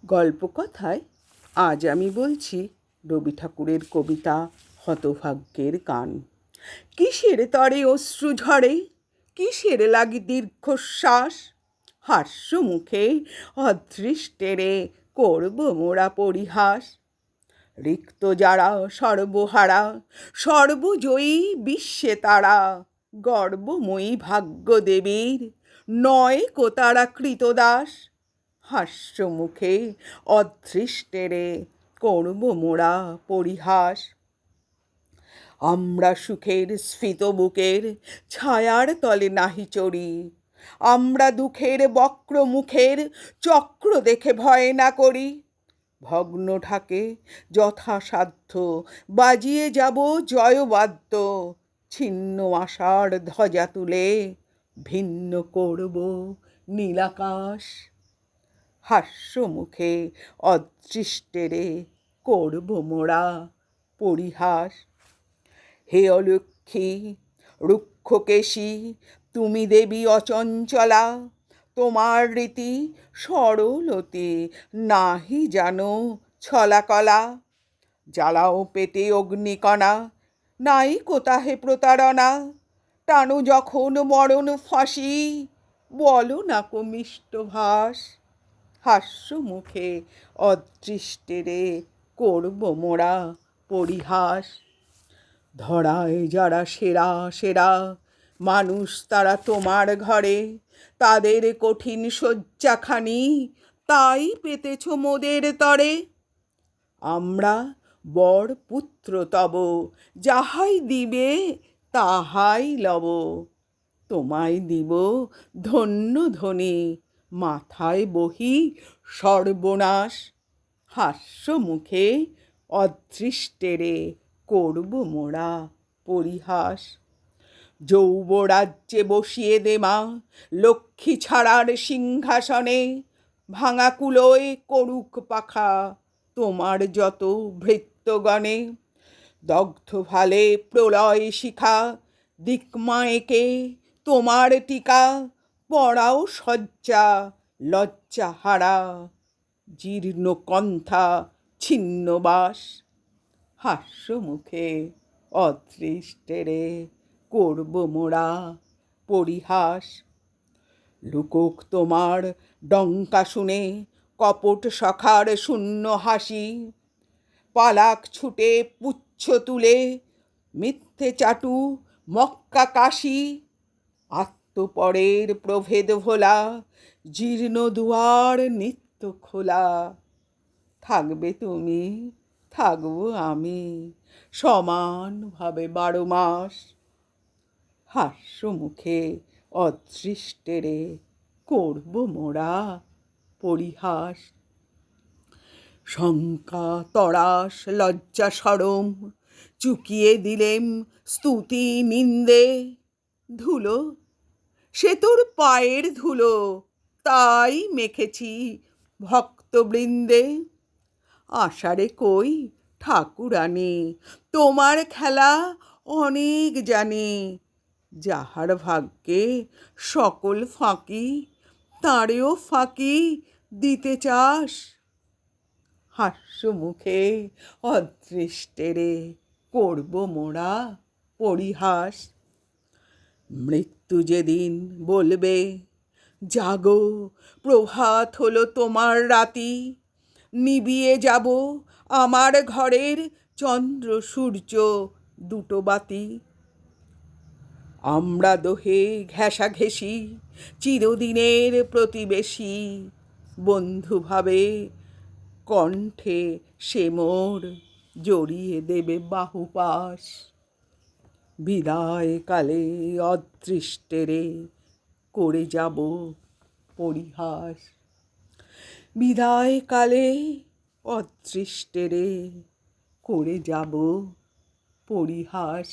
গল্পকথায় আজ আমি বলছি রবি ঠাকুরের কবিতা হতভাগ্যের গান। কিসের তরে অশ্রু ঝরে, কিসের লাগি দীর্ঘশ্বাস, হাস্য মুখে অদৃষ্টেরে করব মোরা পরিহাস। রিক্ত যারা সর্বহারা, সর্বজয়ী বিশ্বে তারা, গর্বময়ী ভাগ্য দেবীর নয় কো তারা কৃতদাস। হাস্য মুখে অদৃষ্টেরে করব মোরা পরিহাস। আমরা সুখের স্ফীত বুকের ছায়ার তলে নাহি চড়ি, আমরা দুঃখের বক্র মুখের চক্র দেখে ভয় না করি। ভগ্ন ঢাকে যথাসাধ্য বাজিয়ে যাব জয়বাদ্য, ছিন্ন আশার ধ্বজা তুলে ভিন্ন করব নীলাকাশ। হাস্য মুখে অদৃষ্টেরে করব মোরা পরিহাস। হে অলক্ষ্মী রুক্ষকেশী, তুমি দেবী অচঞ্চলা, তোমার রীতি সরলতি নাহি জানো ছলাকলা। জ্বালাও পেটে অগ্নিকণা, নাই কোতাহে প্রতারণা, টানো যখন মরণ ফাঁসি, বলো না কো মিষ্ট ভাস। হাস্য মুখে অদৃষ্টেরে করব মোরা পরিহাস। ধরায় যারা সেরা সেরা মানুষ তারা তোমার ঘরে, তাদের কঠিন শয্যাখানি তাই পেতেছ মোদের তরে। আমরা বর পুত্র তব, যাহাই দিবে তাহাই লব, তোমায় দিব ধন্য ধ্বনি, মাথায় বহি সর্বনাশ। হাস্য মুখে অদৃষ্টেরে করব মোরা পরিহাস। যৌবরাজ্যে বসিয়ে দে মা লক্ষ্মী ছাড়ার সিংহাসনে, ভাঙা কুলোয় করুক পাখা তোমার যত ভৃত্যগণে। দগ্ধ ভালে প্রলয় শিখা দিকমায়েকে তোমার টিকা, পড়াও শয্যা লজ্জা হারা, জীর্ণ কণ্ঠা ছিন্ন বাস। হাস্য মুখে অদৃষ্টেরে করব মোরা পরিহাস। লুকোক তোমার ডঙ্কা শুনে কপট সখার শূন্য হাসি, পালাক ছুটে পুচ্ছ তুলে মিথ্যে চাটু মক্কা কাশি। আত্মপরের প্রভেদ ভোলা, জীর্ণ দুয়ার নিত্য খোলা, থাকবে তুমি থাকবো আমি সমানভাবে 12 মাস। হাস্য মুখে অদৃষ্টেরে করব মোরা পরিহাস। শঙ্কা তরাস লজ্জা সরম চুকিয়ে দিলেম স্তুতি নিন্দে, ধুলো সে তোর পায়ের ধুলো তাই মেখেছি ভক্তবৃন্দে। আষাঢ়ে কই ঠাকুরানী তোমার খেলা অনেক জানি, যাহার ভাগ্যে সকল ফাঁকি তারেও ফাঁকি দিতে চাস। হাস্য মুখে অদৃষ্টেরে করব মোরা পরিহাস। মৃত্যু যেদিন বলবে জাগো প্রভাত হলো তোমার রাতি, নিবিয়ে যাব আমার ঘরের চন্দ্র সূর্য দুটো বাতি। আমরা দোহে ঘেঁষাঘেঁষি চিরদিনের প্রতিবেশী, বন্ধুভাবে কণ্ঠে সে মোর জড়িয়ে দেবে বাহুপাশ। বিদায় কালে অদৃষ্টেরে করে যাব পরিহাস। বিদায় কালে অদৃষ্টেরে করে যাব পরিহাস।